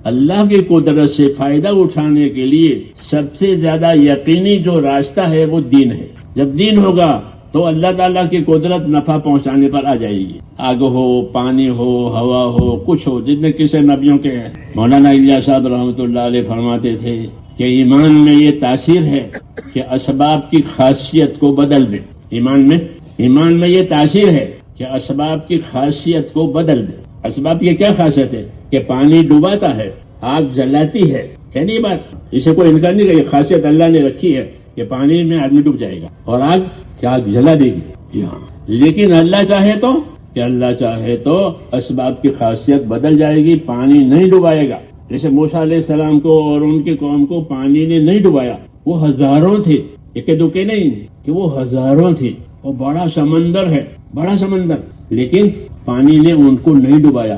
اللہ کی قدرت سے فائدہ اٹھانے کے لیے سب سے زیادہ یقینی جو راستہ ہے وہ دین ہے. جب دین ہوگا تو اللہ تعالیٰ کی قدرت نفع پہنچانے پر آ جائے گی. آگ ہو، پانی ہو، ہوا ہو، کچھ ہو، جتنے قصے نبیوں کے ہیں. مولانا الیاس صاحب رحمۃ اللہ علیہ فرماتے تھے کہ ایمان میں یہ تاثیر ہے کہ اسباب کی خاصیت کو بدل دے. ایمان میں یہ تاثیر ہے کہ اسباب کی خاصیت کو بدل دے. اسباب کی کیا خاصیت ہے؟ کہ پانی ڈباتا ہے، آگ جلاتی ہے نہیں بات؟ اسے کوئی انکار نہیں کہ یہ خاصیت اللہ نے رکھی ہے کہ پانی میں آدمی ڈوب جائے گا اور آگ جلا دے گی. جی ہاں، لیکن اللہ چاہے تو اسباب کی خاصیت بدل جائے گی، پانی نہیں ڈبائے گا. جیسے موسیٰ علیہ السلام کو اور ان کی قوم کو پانی نے نہیں ڈبایا. وہ ہزاروں تھے، ایک دکے نہیں کہ وہ ہزاروں تھے. وہ بڑا سمندر ہے، بڑا سمندر، لیکن پانی نے ان کو نہیں ڈبایا.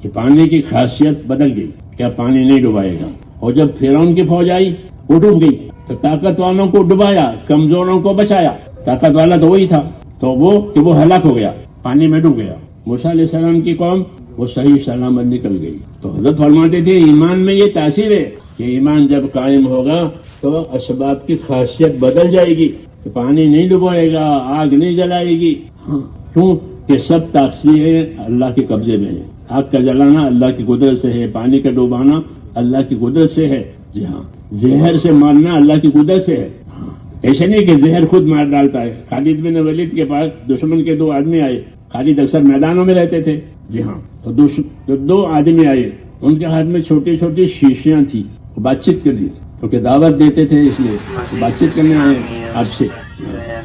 کہ پانی کی خاصیت بدل گئی، کیا پانی نہیں ڈبائے گا. اور جب فرعون کی فوج آئی وہ ڈوب گئی تو طاقت والوں کو ڈبایا، کمزوروں کو بچایا. طاقت والا تو وہی تھا تو وہ ہلاک ہو گیا، پانی میں ڈوب گیا. موسیٰ علیہ السلام کی قوم وہ صحیح سلامت نکل گئی. تو حضرت فرماتے تھے ایمان میں یہ تاثیر ہے کہ ایمان جب قائم ہوگا تو اسباب کی خاصیت بدل جائے گی. کہ پانی نہیں ڈبوائے گا، آگ نہیں جلائے گی. کیوں کہ سب تاثیریں اللہ کے قبضے میں ہیں. آگ کا جلانا اللہ کی قدرت سے ہے، پانی کا ڈوبانا اللہ کی قدرت سے ہے. جی ہاں، زہر سے مارنا اللہ کی قدرت سے ہے. ایسے نہیں کہ زہر خود مار ڈالتا ہے. خالد بن ولید کے پاس دشمن کے 2 آدمی آئے. خالد اکثر میدانوں میں رہتے تھے. جی ہاں، تو 2 آدمی آئے، ان کے ہاتھ میں چھوٹی چھوٹی شیشیاں تھی. وہ بات چیت کر دی تھی کیونکہ دعوت دیتے تھے، اس لیے بات چیت کرنے آئے آپ سے.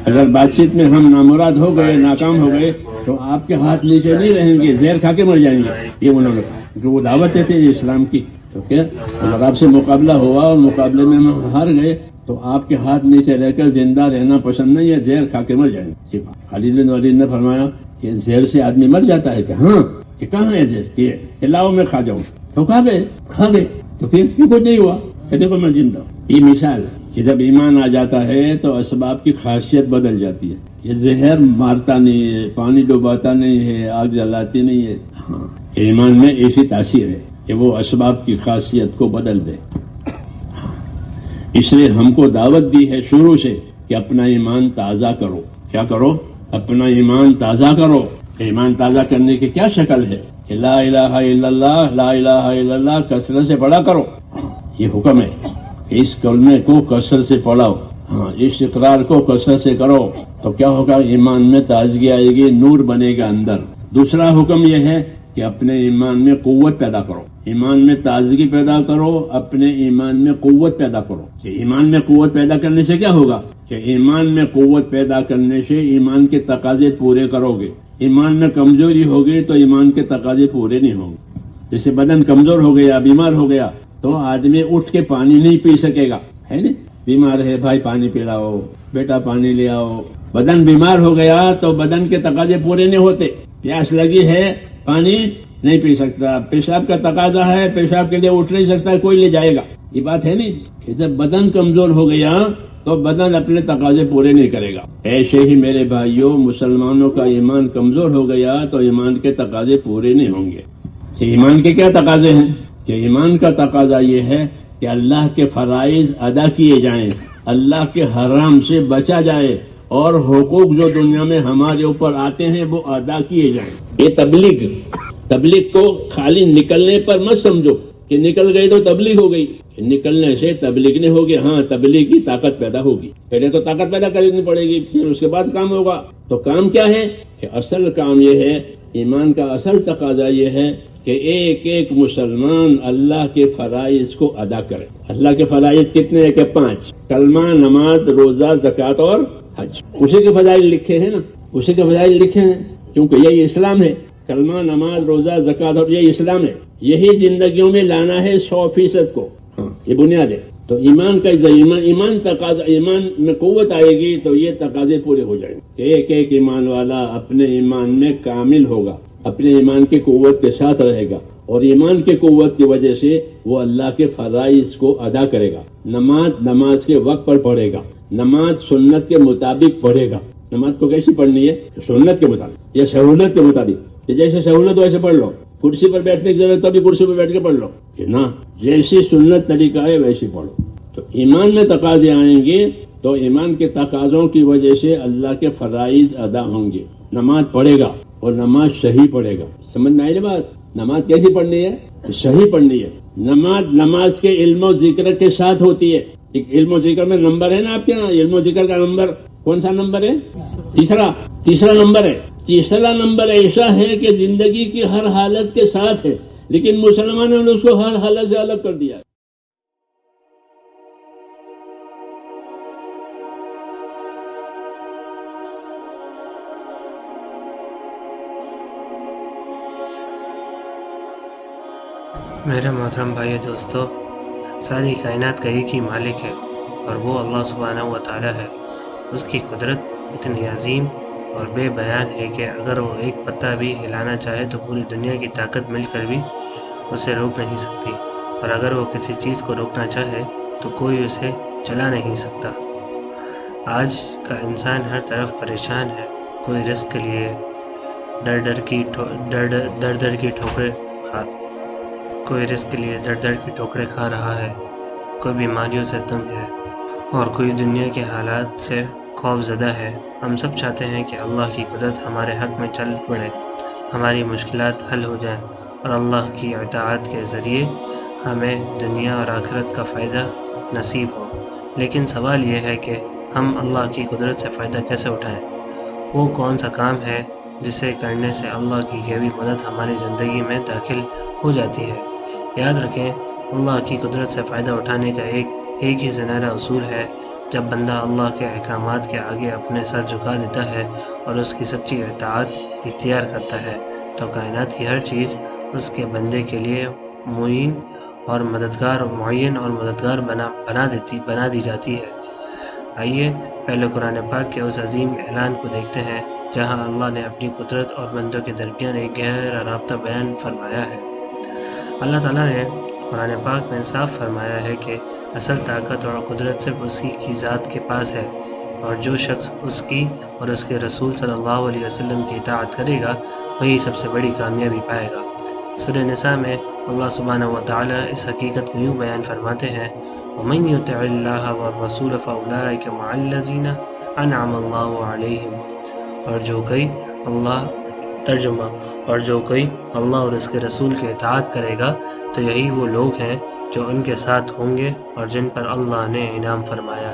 اگر بات چیت میں ہم نامراد ہو گئے، ناکام ہو گئے تو آپ کے ہاتھ نیچے نہیں رہیں گے، زہر کھا کے مر جائیں گے. یہ انہوں نے جو وہ دعوت دیتے ہیں اسلام کی. تو کیا اگر آپ سے مقابلہ ہوا اور مقابلے میں ہم ہار گئے تو آپ کے ہاتھ نیچے رہ کر زندہ رہنا پسند نہیں ہے، زہر کھا کے مر جائیں گے. خالد بن ولید نے فرمایا کہ زہر سے آدمی مر جاتا ہے. کہ ہاں، کہ کہاں ہے زہر؟ کہ لاؤ میں کھا جاؤں. تو کھا گئے تو پھر کیوں کچھ نہیں ہوا؟ کہ دیکھو میں زندہ ہوں. یہ مثال ہے کہ جب ایمان آ جاتا ہے تو اسباب کی خاصیت بدل جاتی ہے. یہ زہر مارتا نہیں ہے، پانی ڈباتا نہیں ہے، آگ جلاتی نہیں ہے. ہاں، ایمان میں ایسی تاثیر ہے کہ وہ اسباب کی خاصیت کو بدل دے. اس لیے ہم کو دعوت دی ہے شروع سے کہ اپنا ایمان تازہ کرو. کیا کرو؟ اپنا ایمان تازہ کرو. ایمان تازہ کرنے کی کیا شکل ہے؟ کہ لا الہ الا اللہ، لا الہ الا اللہ کثرت سے پڑھا کرو. یہ حکم ہے کہ اس کلمے کو کثرت سے پڑھاؤ. ہاں، اس اقرار کو کثرت سے کرو تو کیا ہوگا؟ ایمان میں تازگی آئے گی، نور بنے گا اندر. دوسرا حکم یہ ہے کہ اپنے ایمان میں قوت پیدا کرو. ایمان میں تازگی پیدا کرو، اپنے ایمان میں قوت پیدا کرو. کہ ایمان میں قوت پیدا کرنے سے کیا ہوگا؟ کہ ایمان میں قوت پیدا کرنے سے ایمان کے تقاضے پورے کرو گے. ایمان میں کمزوری ہوگی تو ایمان کے تقاضے پورے نہیں ہوں گے. جیسے بدن کمزور ہو گیا، بیمار ہو گیا تو آدمی اٹھ کے پانی نہیں پی سکے گا، ہے نا؟ بیمار ہے بھائی پانی پلاؤ، بیٹا پانی لے آؤ. بدن بیمار ہو گیا تو بدن کے تقاضے پورے نہیں ہوتے. پیاس لگی ہے، پانی نہیں پی سکتا. پیشاب کا تقاضا ہے، پیشاب کے لیے اٹھ نہیں سکتا، کوئی لے جائے گا. یہ بات ہے نہیں کہ جب بدن کمزور ہو گیا تو بدن اپنے تقاضے پورے نہیں کرے گا. ایسے ہی میرے بھائیوں، مسلمانوں کا ایمان کمزور ہو گیا تو ایمان کے تقاضے پورے نہیں ہوں گے. کہ ایمان کے کیا تقاضے ہیں؟ کہ ایمان کا تقاضا یہ ہے کہ اللہ کے فرائض ادا کیے جائیں، اللہ کے حرام سے بچا جائے، اور حقوق جو دنیا میں ہمارے اوپر آتے ہیں وہ ادا کیے جائیں. یہ تبلیغ کو خالی نکلنے پر مت سمجھو کہ نکل گئی تو تبلیغ ہو گئی. نکلنے سے تبلیغ نہیں ہوگی. ہاں، تبلیغ کی طاقت پیدا ہوگی. پہلے تو طاقت پیدا کرنی پڑے گی، پھر اس کے بعد کام ہوگا. تو کام کیا ہے؟ کہ اصل کام یہ ہے، ایمان کا اصل تقاضا یہ ہے کہ ایک ایک مسلمان اللہ کے فرائض کو ادا کرے. اللہ کے فرائض کتنے ہیں؟ کہ 5: کلمہ، نماز، روزہ، زکوٰۃ اور حج. اسی کے فضائل لکھے ہیں نا، اسی کے فضائل لکھے ہیں کیونکہ یہی اسلام ہے. کلمہ، نماز، روزہ، زکوٰۃ اور یہی اسلام ہے. یہی زندگیوں میں لانا ہے 100% کو. ہاں، یہ بنیاد ہے. تو ایمان کا ایمان تقاضا، ایمان میں قوت آئے گی تو یہ تقاضے پورے ہو جائیں گے. ایک ایک ایمان والا اپنے ایمان میں کامل ہوگا، اپنے ایمان کی قوت کے ساتھ رہے گا، اور ایمان کی قوت کی وجہ سے وہ اللہ کے فرائض کو ادا کرے گا. نماز کے وقت پر پڑھے گا، نماز سنت کے مطابق پڑھے گا. نماز کو کیسی پڑھنی ہے؟ سنت کے مطابق یا سہولت کے مطابق. جیسے سہولت ویسے پڑھ لو. کرسی پر بیٹھنے کی ضرورت تو بھی کرسی پر بیٹھ کے پڑھ لو کہ نہ، جیسی سنت طریقہ ہے ویسی پڑھو. تو ایمان میں تقاضے آئیں گے تو ایمان کے تقاضوں کی وجہ سے اللہ کے فرائض ادا ہوں گے. نماز پڑھے گا اور نماز صحیح پڑھے گا. سمجھ میں آئی نا بات؟ نماز کیسی پڑھنی ہے؟ صحیح پڑھنی ہے. نماز کے علم و ذکر کے ساتھ ہوتی ہے. ایک علم و ذکر میں نمبر ہے نا آپ کے یہاں، علم و ذکر کا نمبر کون سا نمبر ہے؟ تیسرا نمبر ہے. تیسرا نمبر ایسا ہے کہ زندگی کی ہر حالت کے ساتھ ہے، لیکن مسلمانوں نے اس کو ہر حالت سے الگ کر دیا. میرے محترم بھائی دوستو، ساری کائنات کا ایک ہی مالک ہے اور وہ اللہ سبحانہ و تعالی ہے. اس کی قدرت اتنی عظیم اور بے بیان ہے کہ اگر وہ ایک پتا بھی ہلانا چاہے تو پوری دنیا کی طاقت مل کر بھی اسے روک نہیں سکتی، اور اگر وہ کسی چیز کو روکنا چاہے تو کوئی اسے چلا نہیں سکتا. آج کا انسان ہر طرف پریشان ہے. کوئی رزق کے لیے در در کی ٹھوکریں کھا رہا ہے، کوئی بیماریوں سے تنگ ہے اور کوئی دنیا کے حالات سے خوف زدہ ہے. ہم سب چاہتے ہیں کہ اللہ کی قدرت ہمارے حق میں چل پڑے، ہماری مشکلات حل ہو جائیں اور اللہ کی اطاعت کے ذریعے ہمیں دنیا اور آخرت کا فائدہ نصیب ہو. لیکن سوال یہ ہے کہ ہم اللہ کی قدرت سے فائدہ کیسے اٹھائیں؟ وہ کون سا کام ہے جسے کرنے سے اللہ کی غیبی مدد ہماری زندگی میں داخل ہو جاتی ہے؟ یاد رکھیں، اللہ کی قدرت سے فائدہ اٹھانے کا ایک ہی سنہرا اصول ہے. جب بندہ اللہ کے احکامات کے آگے اپنے سر جھکا دیتا ہے اور اس کی سچی اطاعت اختیار کرتا ہے تو کائنات کی ہر چیز اس کے بندے کے لیے معین اور مددگار بنا دی جاتی ہے. آئیے پہلے قرآن پاک کے اس عظیم اعلان کو دیکھتے ہیں جہاں اللہ نے اپنی قدرت اور بندوں کے درمیان ایک گہرا رابطہ بیان فرمایا ہے. اللہ تعالیٰ نے قرآن پاک میں صاف فرمایا ہے کہ اصل طاقت اور قدرت صرف اسی کی ذات کے پاس ہے، اور جو شخص اس کی اور اس کے رسول صلی اللہ علیہ وسلم کی اطاعت کرے گا وہی سب سے بڑی کامیابی پائے گا. سورہ نساء میں اللہ سبحانہ و تعالیٰ اس حقیقت کو یوں بیان فرماتے ہیں: وَمَن يُطِعِ اللَّهَ وَالرَّسُولَ فَأُولَٰئِكَ مَعَ الَّذِينَ أَنْعَمَ اللَّهُ عَلَيْهِمْ. اور جو کوئی اللہ اور اس کے رسول کی اطاعت کرے گا تو یہی وہ لوگ ہیں جو ان کے ساتھ ہوں گے اور جن پر اللہ نے انعام فرمایا.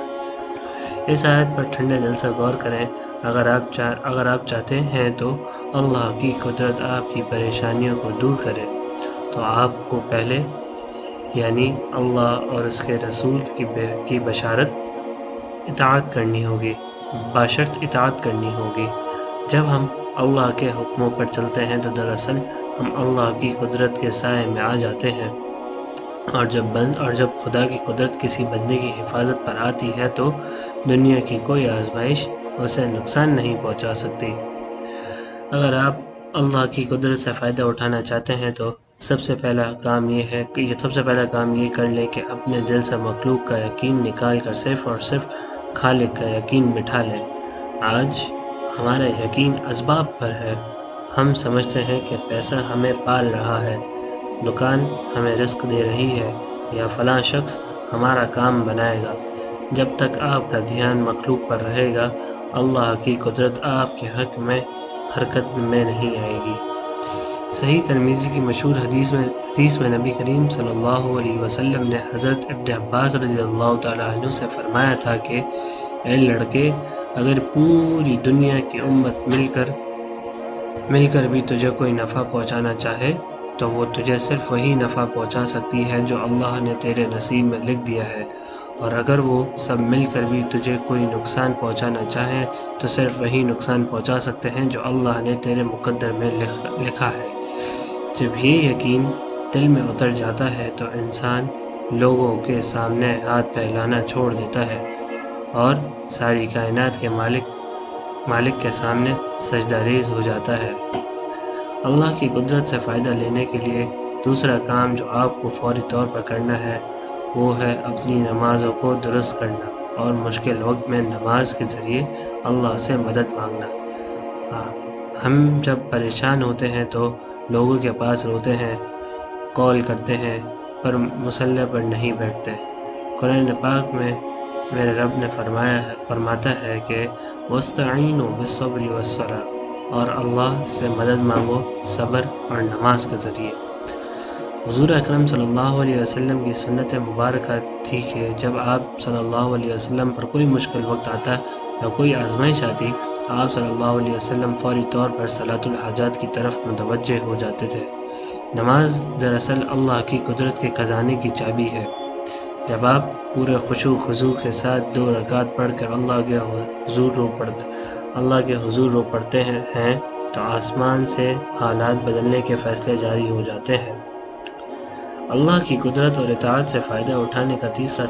اس آیت پر ٹھنڈے دل سے غور کریں. اگر آپ چاہتے ہیں تو اللہ کی قدرت آپ کی پریشانیوں کو دور کرے تو آپ کو پہلے یعنی اللہ اور اس کے رسول کی بشرط اطاعت کرنی ہوگی. جب ہم اللہ کے حکموں پر چلتے ہیں تو دراصل ہم اللہ کی قدرت کے سائے میں آ جاتے ہیں، اور جب خدا کی قدرت کسی بندے کی حفاظت پر آتی ہے تو دنیا کی کوئی آزمائش اسے نقصان نہیں پہنچا سکتی. اگر آپ اللہ کی قدرت سے فائدہ اٹھانا چاہتے ہیں تو سب سے پہلا کام یہ کر لیں کہ اپنے دل سے مخلوق کا یقین نکال کر صرف اور صرف خالق کا یقین بٹھا لیں. آج ہمارا یقین اسباب پر ہے. ہم سمجھتے ہیں کہ پیسہ ہمیں پال رہا ہے، دکان ہمیں رزق دے رہی ہے یا فلاں شخص ہمارا کام بنائے گا. جب تک آپ کا دھیان مخلوق پر رہے گا اللہ کی قدرت آپ کے حق میں حرکت میں نہیں آئے گی. صحیح ترمذی کی مشہور حدیث میں نبی کریم صلی اللہ علیہ وسلم نے حضرت ابن عباس رضی اللہ تعالیٰ عنہ سے فرمایا تھا کہ اے لڑکے، اگر پوری دنیا کی امت مل کر بھی تجھے کوئی نفع پہنچانا چاہے تو وہ تجھے صرف وہی نفع پہنچا سکتی ہے جو اللہ نے تیرے نصیب میں لکھ دیا ہے، اور اگر وہ سب مل کر بھی تجھے کوئی نقصان پہنچانا چاہے تو صرف وہی نقصان پہنچا سکتے ہیں جو اللہ نے تیرے مقدر میں لکھا ہے. جب یہ یقین دل میں اتر جاتا ہے تو انسان لوگوں کے سامنے ہاتھ پھیلانا چھوڑ دیتا ہے اور ساری کائنات کے مالک کے سامنے سجدہ ریز ہو جاتا ہے. اللہ کی قدرت سے فائدہ لینے کے لیے دوسرا کام جو آپ کو فوری طور پر کرنا ہے وہ ہے اپنی نمازوں کو درست کرنا اور مشکل وقت میں نماز کے ذریعے اللہ سے مدد مانگنا. ہم جب پریشان ہوتے ہیں تو لوگوں کے پاس روتے ہیں، کال کرتے ہیں، پر مصلی پر نہیں بیٹھتے۔ قرآن پاک میں میرے رب نے فرماتا ہے کہ وَاسْتَعِینُوا بِالصَّبْرِ وَالصَّلَاةِ، اور اللہ سے مدد مانگو صبر اور نماز کے ذریعے۔ حضور اکرم صلی اللہ علیہ وسلم کی سنت مبارکہ تھی کہ جب آپ صلی اللہ علیہ وسلم پر کوئی مشکل وقت آتا یا کوئی آزمائش آتی تو آپ صلی اللہ علیہ وسلم فوری طور پر صلاۃ الحاجات کی طرف متوجہ ہو جاتے تھے۔ نماز دراصل اللہ کی قدرت کے خزانے کی چابی ہے۔ جب آپ پورے خشوع خضوع کے ساتھ 2 رکعت پڑھ کر اللہ کے حضور رو پڑھتے ہیں تو آسمان سے حالات بدلنے کے فیصلے جاری ہو جاتے ہیں۔ اللہ کی قدرت اور اطاعت سے فائدہ اٹھانے کا تیسرا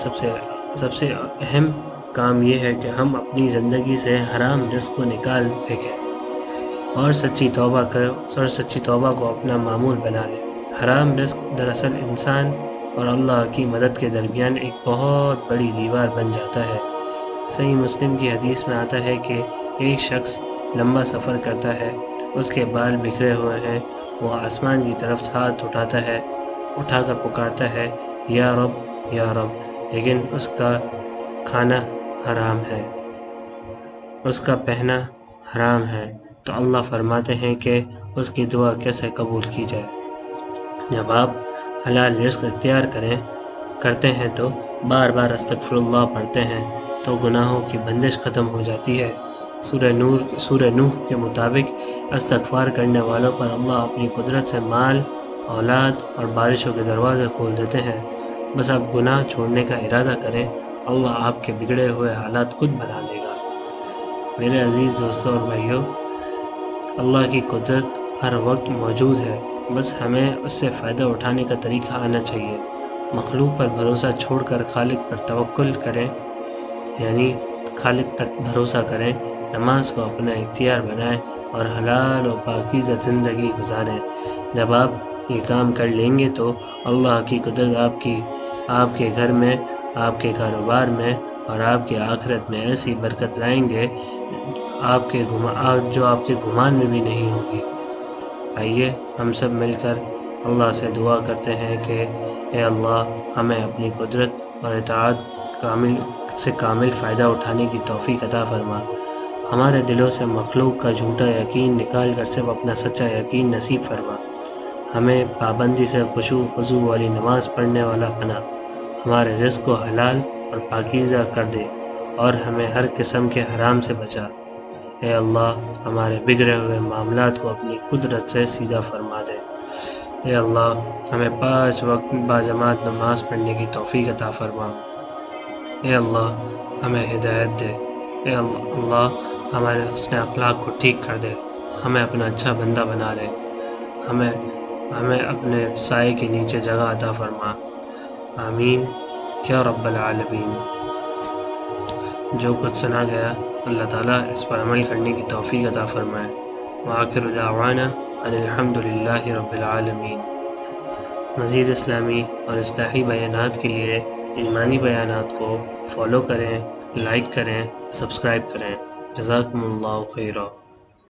سب سے اہم کام یہ ہے کہ ہم اپنی زندگی سے حرام رزق کو نکال پھینکیں اور سچی توبہ کو اپنا معمول بنا لیں۔ حرام رزق دراصل انسان اور اللہ کی مدد کے درمیان ایک بہت بڑی دیوار بن جاتا ہے۔ صحیح مسلم کی حدیث میں آتا ہے کہ ایک شخص لمبا سفر کرتا ہے، اس کے بال بکھرے ہوئے ہیں، وہ آسمان کی طرف ہاتھ اٹھا کر پکارتا ہے یا رب یا رب، لیکن اس کا کھانا حرام ہے، اس کا پہنا حرام ہے، تو اللہ فرماتے ہیں کہ اس کی دعا کیسے قبول کی جائے۔ جب آپ حلال رزق اختیار کرتے ہیں تو بار بار استغفر اللہ پڑھتے ہیں تو گناہوں کی بندش ختم ہو جاتی ہے۔ سورہ نوح کے مطابق استغفار کرنے والوں پر اللہ اپنی قدرت سے مال، اولاد اور بارشوں کے دروازے کھول دیتے ہیں۔ بس آپ گناہ چھوڑنے کا ارادہ کریں، اللہ آپ کے بگڑے ہوئے حالات خود بنا دے گا۔ میرے عزیز دوستوں اور بھائیوں، اللہ کی قدرت ہر وقت موجود ہے، بس ہمیں اس سے فائدہ اٹھانے کا طریقہ آنا چاہیے۔ مخلوق پر بھروسہ چھوڑ کر خالق پر توکل کریں، یعنی خالق پر بھروسہ کریں، نماز کو اپنا اختیار بنائیں اور حلال و پاکیزہ زندگی گزاریں۔ جب آپ یہ کام کر لیں گے تو اللہ کی قدرت آپ کے گھر میں، آپ کے کاروبار میں اور آپ کے آخرت میں ایسی برکت لائیں گے جو آپ کے گمان میں بھی نہیں ہوگی۔ آئیے ہم سب مل کر اللہ سے دعا کرتے ہیں کہ اے اللہ، ہمیں اپنی قدرت اور اطاعت سے کامل فائدہ اٹھانے کی توفیق عطا فرما۔ ہمارے دلوں سے مخلوق کا جھوٹا یقین نکال کر صرف اپنا سچا یقین نصیب فرما۔ ہمیں پابندی سے خشوع خضوع والی نماز پڑھنے والا بنا، ہمارے رزق کو حلال اور پاکیزہ کر دے اور ہمیں ہر قسم کے حرام سے بچا۔ اے اللہ، ہمارے بگڑے ہوئے معاملات کو اپنی قدرت سے سیدھا فرما دے۔ اے اللہ، ہمیں 5 وقت باجماعت نماز پڑھنے کی توفیق عطا فرما۔ اے اللہ، ہمیں ہدایت دے۔ اے اللہ، ہمارے حسن اخلاق کو ٹھیک کر دے، ہمیں اپنا اچھا بندہ بنا لے، ہمیں اپنے سائے کے نیچے جگہ عطا فرما۔ آمین یا رب العالمین۔ جو کچھ سنا گیا اللہ تعالیٰ اس پر عمل کرنے کی توفیق عطا فرمائے۔ وآخر دعوانا ان الحمد للہ رب العالمین۔ مزید اسلامی اور اصلاحی بیانات کے لیے ایمانی بیانات کو فالو کریں، لائک کریں، سبسکرائب کریں۔ جزاکم اللہ خیرا۔